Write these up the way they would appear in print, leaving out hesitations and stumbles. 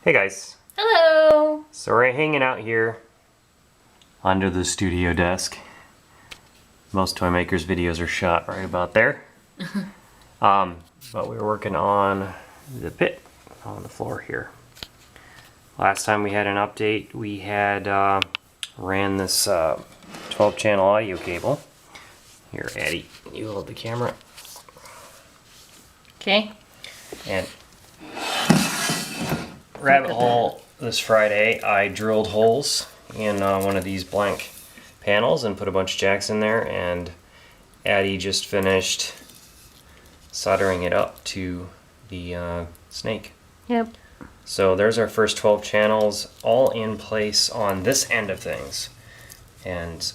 Hey guys. Hello! So we're hanging out here under the studio desk. Most Tymkrs videos are shot right about there. But we were working on the pit on the floor here. Last time we had an update, we had ran this 12 channel audio cable. Here, Addie, you hold the camera. Okay. And rabbit hole this Friday, I drilled holes in one of these blank panels and put a bunch of jacks in there, and Addie just finished soldering it up to the snake. Yep. So there's our first 12 channels all in place on this end of things. And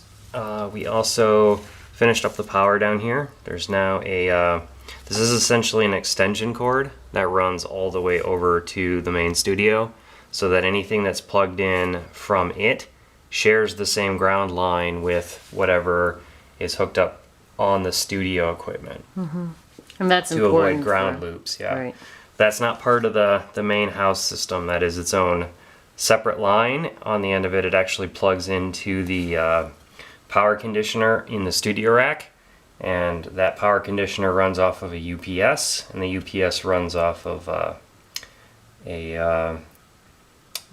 we also finished up the power down here. There's now a this is essentially an extension cord that runs all the way over to the main studio, so that anything that's plugged in from it shares the same ground line with whatever is hooked up on the studio equipment. Mm-hmm. And that's to avoid ground loops. Yeah, right. That's not part of the main house system. That is its own separate line. On the end of it, it actually plugs into the power conditioner in the studio rack, and that power conditioner runs off of a UPS, and the UPS runs off of a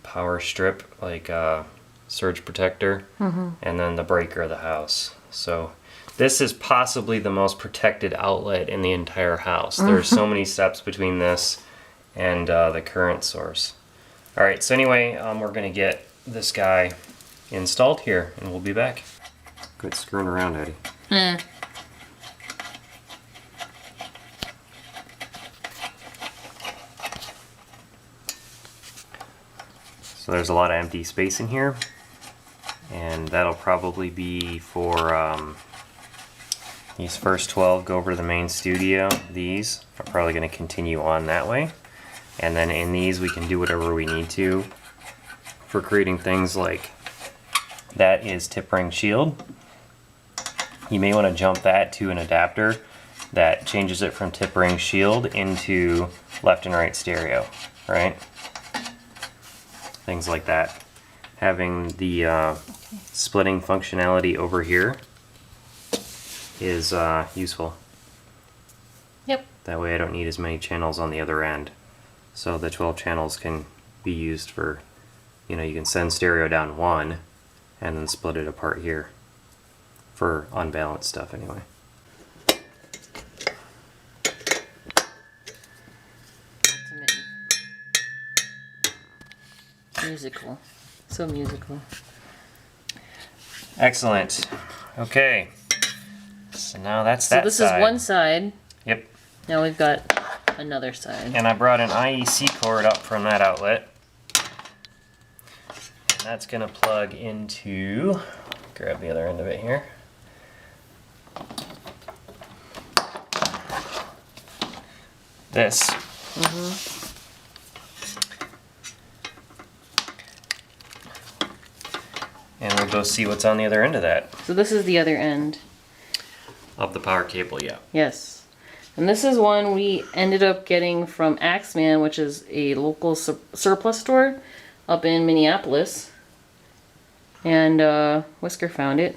power strip, like a surge protector, and then the breaker of the house. So this is possibly the most protected outlet in the entire house. There's so many steps between this and the current source. Alright, so anyway, we're going to get this guy installed here, and we'll be back. Quit screwing around, Eddie. So there's a lot of empty space in here, and that'll probably be for these first 12 go over to the main studio. These are probably going to continue on that way, and then in these we can do whatever we need to for creating things like that is tip ring shield. You may want to jump that to an adapter that changes it from tip ring shield into left and right stereo, right? Things like that. Having the splitting functionality over here is useful. Yep. That way I don't need as many channels on the other end. So the 12 channels can be used for, you can send stereo down one and then split it apart here for unbalanced stuff anyway. Musical. So musical. Excellent. Okay. So now that's that side. So this is one side. Yep. Now we've got another side. And I brought an IEC cord up from that outlet. And that's going to plug into, grab the other end of it here. This. And we'll go see what's on the other end of that. So this is the other end. Of the power cable, yeah. Yes. And this is one we ended up getting from Axeman, which is a local surplus store up in Minneapolis. And Whisker found it.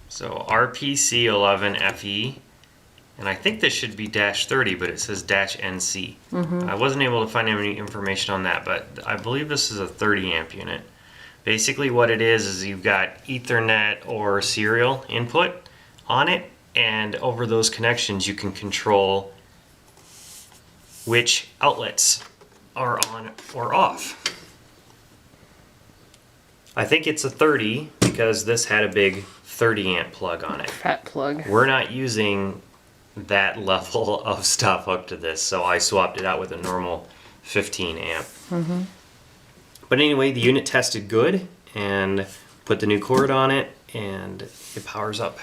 So RPC11FE, and I think this should be -30, but it says -NC. I wasn't able to find any information on that, but I believe this is a 30 amp unit. Basically what it is you've got Ethernet or serial input on it, and over those connections you can control which outlets are on or off. I think it's a 30 because this had a big 30 amp plug on it. Fat plug. We're not using that level of stuff hooked to this, so I swapped it out with a normal 15 amp. But anyway, the unit tested good, and put the new cord on it, and it powers up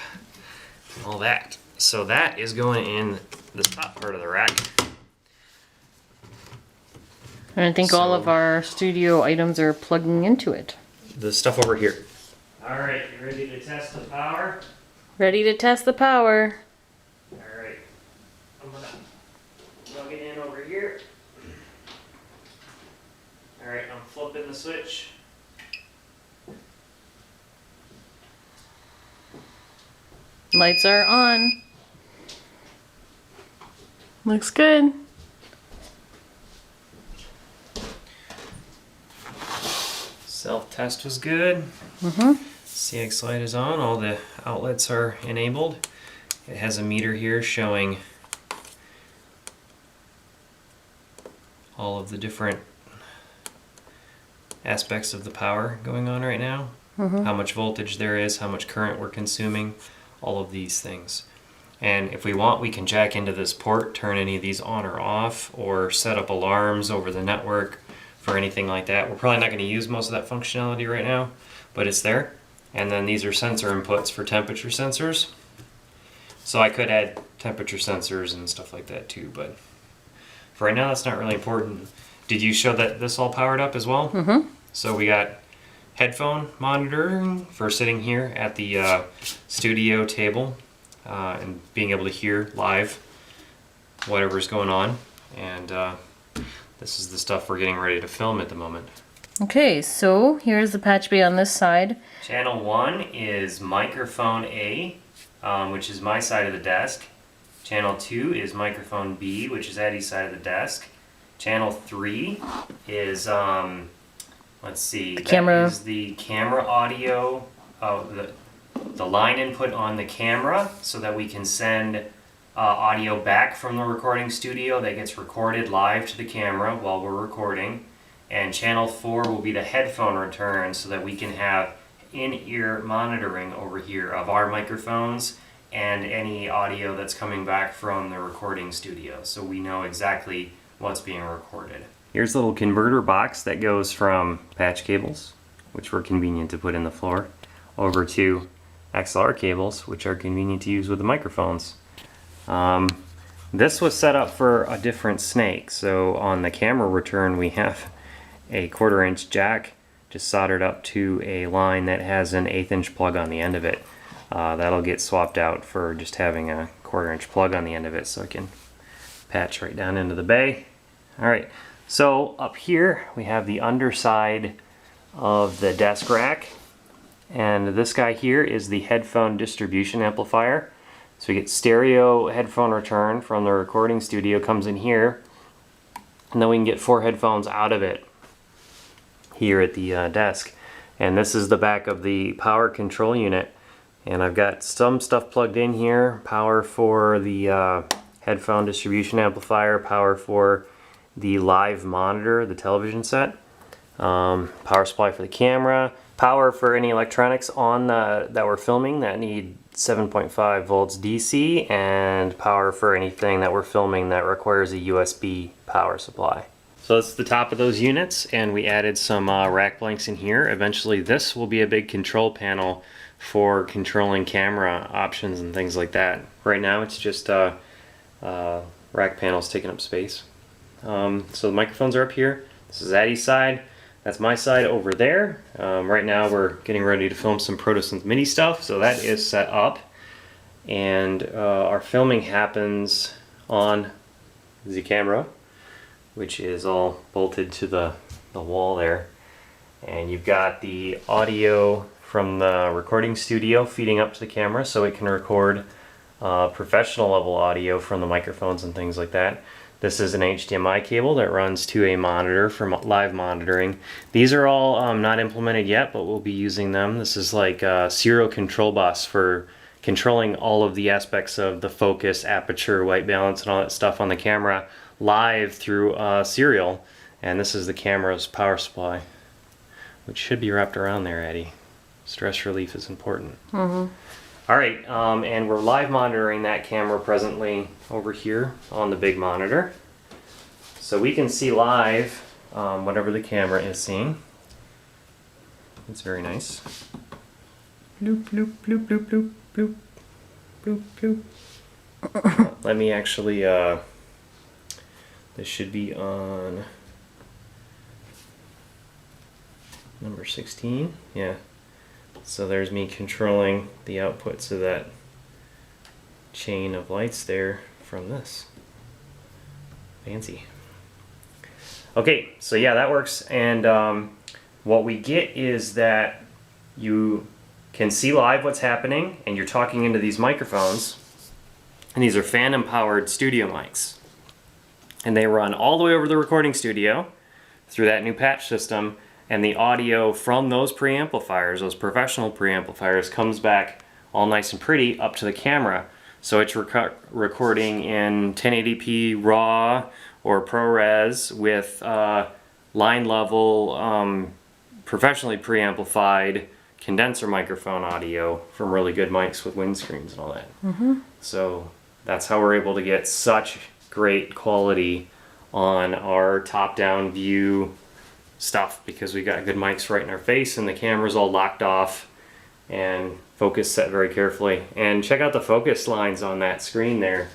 and all that. So that is going in the top part of the rack. And I think all of our studio items are plugging into it. The stuff over here. Alright, you ready to test the power? Ready to test the power. Alright, I'm gonna plug it in over here. Alright, I'm flipping the switch. Lights are on. Looks good. Self-test was good. CX light is on. All the outlets are enabled. It has a meter here showing all of the different aspects of the power going on right now. How much voltage there is, how much current we're consuming, all of these things. And if we want, we can jack into this port, turn any of these on or off, or set up alarms over the network for anything like that. We're probably not going to use most of that functionality right now, but it's there. And then these are sensor inputs for temperature sensors. So I could add temperature sensors and stuff like that too, but for right now that's not really important. Did you show that this all powered up as well? So we got headphone monitoring for sitting here at the studio table and being able to hear live whatever's going on. And this is the stuff we're getting ready to film at the moment. Okay, so here's the patch bay on this side. Channel 1 is microphone A, which is my side of the desk. Channel 2 is microphone B, which is Eddie's side of the desk. Channel 3 is, let's see, camera. that is the camera audio, the line input on the camera, so that we can send audio back from the recording studio that gets recorded live to the camera while we're recording. And channel 4 will be the headphone return, so that we can have in-ear monitoring over here of our microphones and any audio that's coming back from the recording studio, so we know exactly what's being recorded. Here's a little converter box that goes from patch cables, which were convenient to put in the floor, over to XLR cables, which are convenient to use with the microphones. This was set up for a different snake, so on the camera return we have a 1/4 inch jack just soldered up to a line that has an 1/8 inch plug on the end of it. That'll get swapped out for just having a 1/4 inch plug on the end of it, so it can patch right down into the bay. Alright, so up here we have the underside of the desk rack, and this guy here is the headphone distribution amplifier. So we get stereo headphone return from the recording studio, comes in here, and then we can get 4 headphones out of it here at the desk. And this is the back of the power control unit, and I've got some stuff plugged in here. Power for the headphone distribution amplifier, power for the live monitor, the television set, power supply for the camera, power for any electronics on that we're filming that need 7.5 volts DC, and power for anything that we're filming that requires a USB power supply. So that's the top of those units, and we added some rack blanks in here. Eventually this will be a big control panel for controlling camera options and things like that. Right now it's just rack panels taking up space. So the microphones are up here. This is Addie's side. That's my side over there. Right now we're getting ready to film some ProtoSynth MIDI stuff, so that is set up. And our filming happens on the camera, which is all bolted to the wall there. And you've got the audio from the recording studio feeding up to the camera, so it can record professional level audio from the microphones and things like that. This is an HDMI cable that runs to a monitor for live monitoring. These are all not implemented yet, but we'll be using them. This is like a serial control bus for controlling all of the aspects of the focus, aperture, white balance, and all that stuff on the camera live through serial. And this is the camera's power supply, which should be wrapped around there, Eddie. Stress relief is important. Alright, and we're live monitoring that camera presently over here on the big monitor. So we can see live whatever the camera is seeing. It's very nice. Bloop, bloop, bloop, bloop, bloop, bloop, bloop, bloop. Let me actually, this should be on number 16, yeah. So there's me controlling the outputs of that chain of lights there from this. Fancy. Okay, so yeah, that works. And what we get is that you can see live what's happening, and you're talking into these microphones. And these are fan-empowered studio mics. And they run all the way over the recording studio through that new patch system, and the audio from those preamplifiers, those professional preamplifiers, comes back all nice and pretty up to the camera. So it's recording in 1080p RAW or ProRes with line level, professionally preamplified condenser microphone audio from really good mics with windscreens and all that. So that's how we're able to get such great quality on our top-down view stuff, because we got good mics right in our face and the camera's all locked off and focus set very carefully. And check out the focus lines on that screen there.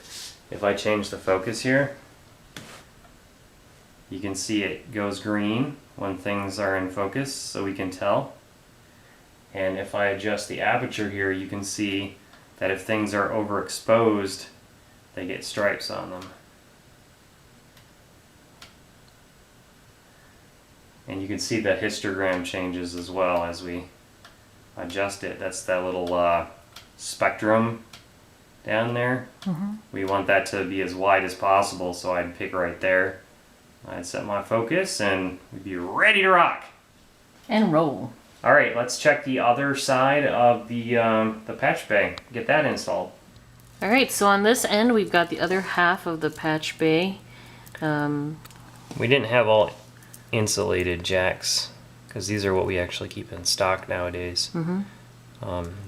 If I change the focus here, you can see it goes green when things are in focus, so we can tell. And if I adjust the aperture here, you can see that if things are overexposed, they get stripes on them. And you can see the histogram changes as well as we adjust it. That's that little spectrum down there. We want that to be as wide as possible, so I'd pick right there. I'd set my focus and we'd be ready to rock. And roll. All right, let's check the other side of the patch bay. Get that installed. All right, so on this end, we've got the other half of the patch bay. We didn't have all insulated jacks, because these are what we actually keep in stock nowadays.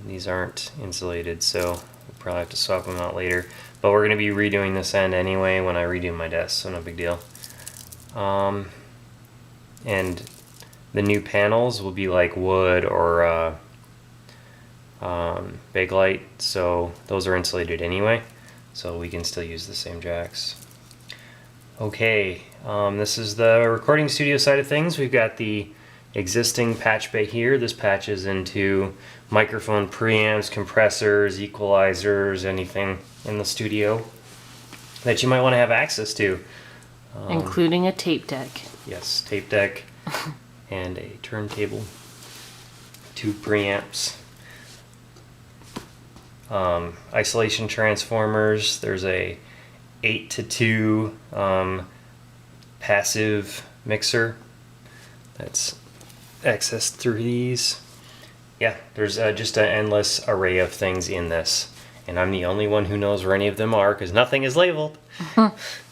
These aren't insulated, so we'll probably have to swap them out later. But we're going to be redoing this end anyway when I redo my desk, so no big deal. And the new panels will be like wood or Bakelite, so those are insulated anyway, so we can still use the same jacks. Okay, this is the recording studio side of things. We've got the existing patch bay here. This patches into microphone preamps, compressors, equalizers, anything in the studio that you might want to have access to. Including a tape deck. Yes, tape deck and a turntable, 2 preamps. Isolation transformers. There's a 8-to-2 passive mixer that's accessed through these. Yeah, there's just an endless array of things in this, and I'm the only one who knows where any of them are because nothing is labeled.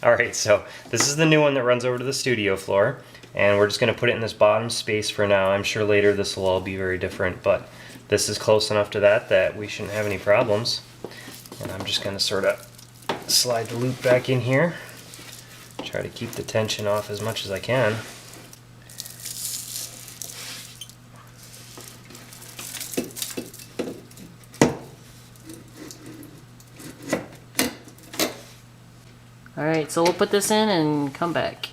Alright, so this is the new one that runs over to the studio floor, and we're just going to put it in this bottom space for now. I'm sure later this will all be very different, but this is close enough to that we shouldn't have any problems. And I'm just going to sort of slide the loop back in here, try to keep the tension off as much as I can. Alright, so we'll put this in and come back.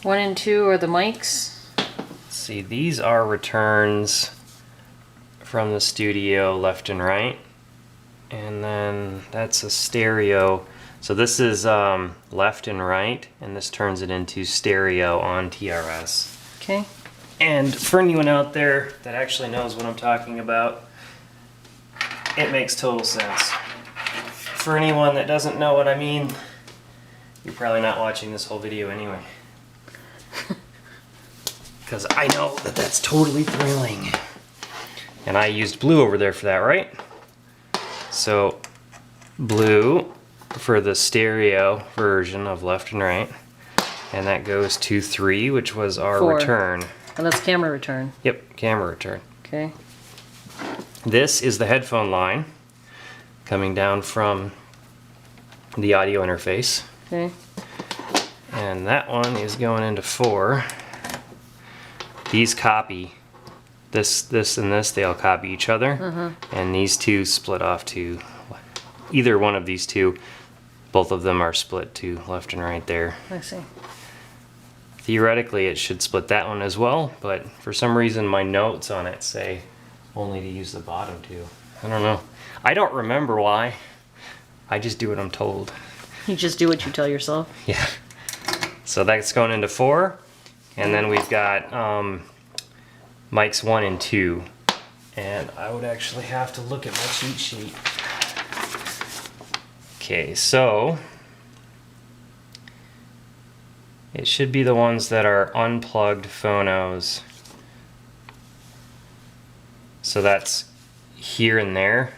1 and 2 are the mics. Let's see, these are returns from the studio left and right. And then that's a stereo. So this is left and right, and this turns it into stereo on TRS. Okay. And for anyone out there that actually knows what I'm talking about, it makes total sense. For anyone that doesn't know what I mean, you're probably not watching this whole video anyway. Because I know that that's totally thrilling. And I used blue over there for that, right? So, blue for the stereo version of left and right. And that goes to 3, which was our 4. return. Oh, that's camera return. Yep, camera return. Okay. This is the headphone line coming down from the audio interface. Okay. And that one is going into 4. These copy. This, and this, they all copy each other. And these two split off to either one of these two. Both of them are split to left and right there. I see. Theoretically, it should split that one as well, but for some reason my notes on it say only to use the bottom two. I don't know. I don't remember why. I just do what I'm told. You just do what you tell yourself. Yeah. So that's going into 4. And then we've got mics 1 and 2. And I would actually have to look at my cheat sheet. Okay, so it should be the ones that are unplugged phonos. So that's here and there.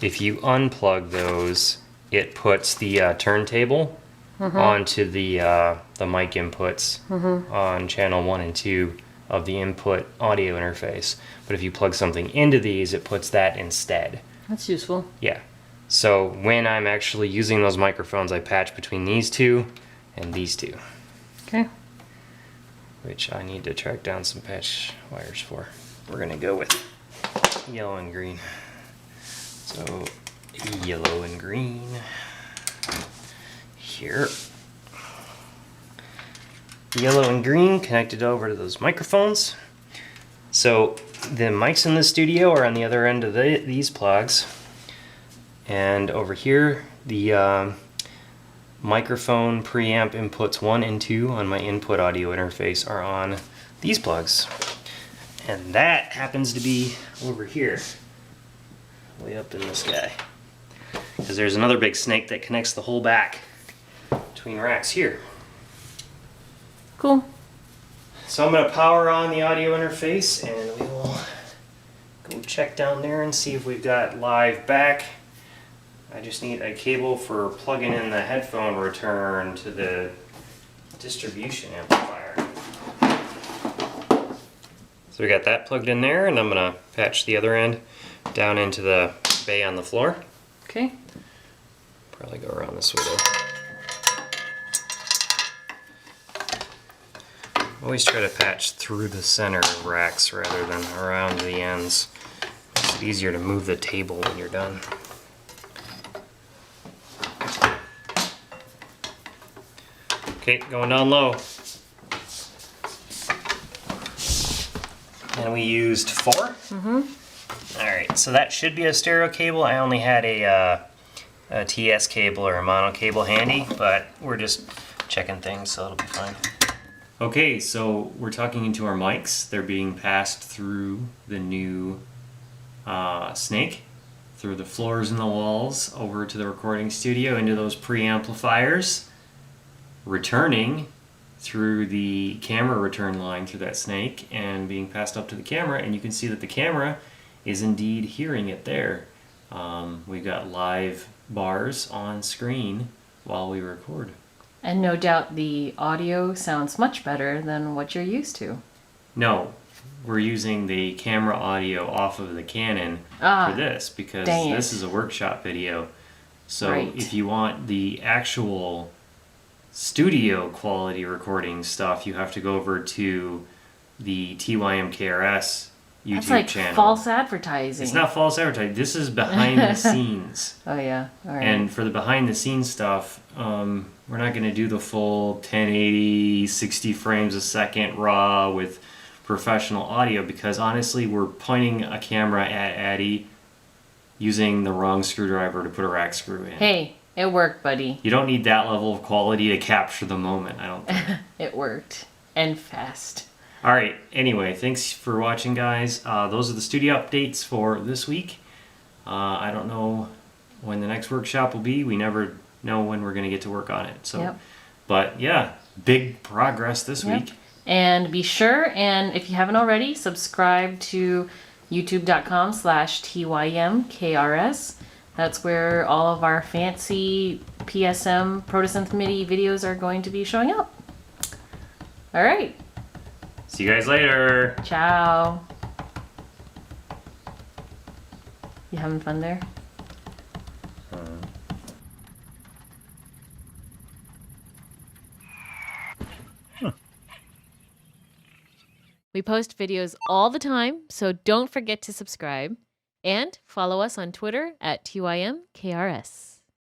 If you unplug those, it puts the turntable onto the mic inputs on channel 1 and 2 of the input audio interface. But if you plug something into these, it puts that instead. That's useful. Yeah. So when I'm actually using those microphones, I patch between these two and these two. Okay. Which I need to track down some patch wires for. We're gonna go with yellow and green. So yellow and green here. Yellow and green connected over to those microphones. So the mics in the studio are on the other end of these plugs. And over here, the microphone preamp inputs 1 and 2 on my input audio interface are on these plugs. And that happens to be over here, way up in this guy. Because there's another big snake that connects the whole back between racks here. Cool. So I'm going to power on the audio interface and we will go check down there and see if we've got live back. I just need a cable for plugging in the headphone return to the distribution amplifier. So we got that plugged in there, and I'm going to patch the other end down into the bay on the floor. Okay. Probably go around this way though. Always try to patch through the center of racks rather than around the ends. Makes it easier to move the table when you're done. Okay, going down low. And we used 4. Alright, so that should be a stereo cable. I only had a TS cable or a mono cable handy, but we're just checking things, so it'll be fine. Okay, so we're talking into our mics. They're being passed through the new snake, through the floors and the walls, over to the recording studio, into those preamplifiers, returning through the camera return line through that snake, and being passed up to the camera, and you can see that the camera is indeed hearing it there. We've got live bars on screen while we record. And no doubt the audio sounds much better than what you're used to. No, we're using the camera audio off of the Canon for this, because this is a Wrkshp video. So if you want the actual studio quality recording stuff, you have to go over to the Tymkrs YouTube That's like channel. False advertising. It's not false advertising. This is behind the scenes. Oh yeah, all right. And for the behind the scenes stuff, we're not going to do the full 1080, 60 frames a second raw with professional audio, because honestly, we're pointing a camera at Addie using the wrong screwdriver to put a rack screw in. Hey, it worked, buddy. You don't need that level of quality to capture the moment, I don't think. It worked. And fast. Alright, anyway, thanks for watching, guys. Those are the studio updates for this week. I don't know when the next Wrkshp will be. We never know when we're going to get to work on it. So, but yeah, big progress this week. And be sure, and if you haven't already, subscribe to youtube.com/TYMKRS. That's where all of our fancy PSM Protosynth MIDI videos are going to be showing up. All right. See you guys later. Ciao. You having fun there? We post videos all the time, so don't forget to subscribe. And follow us on Twitter @TYMKRS.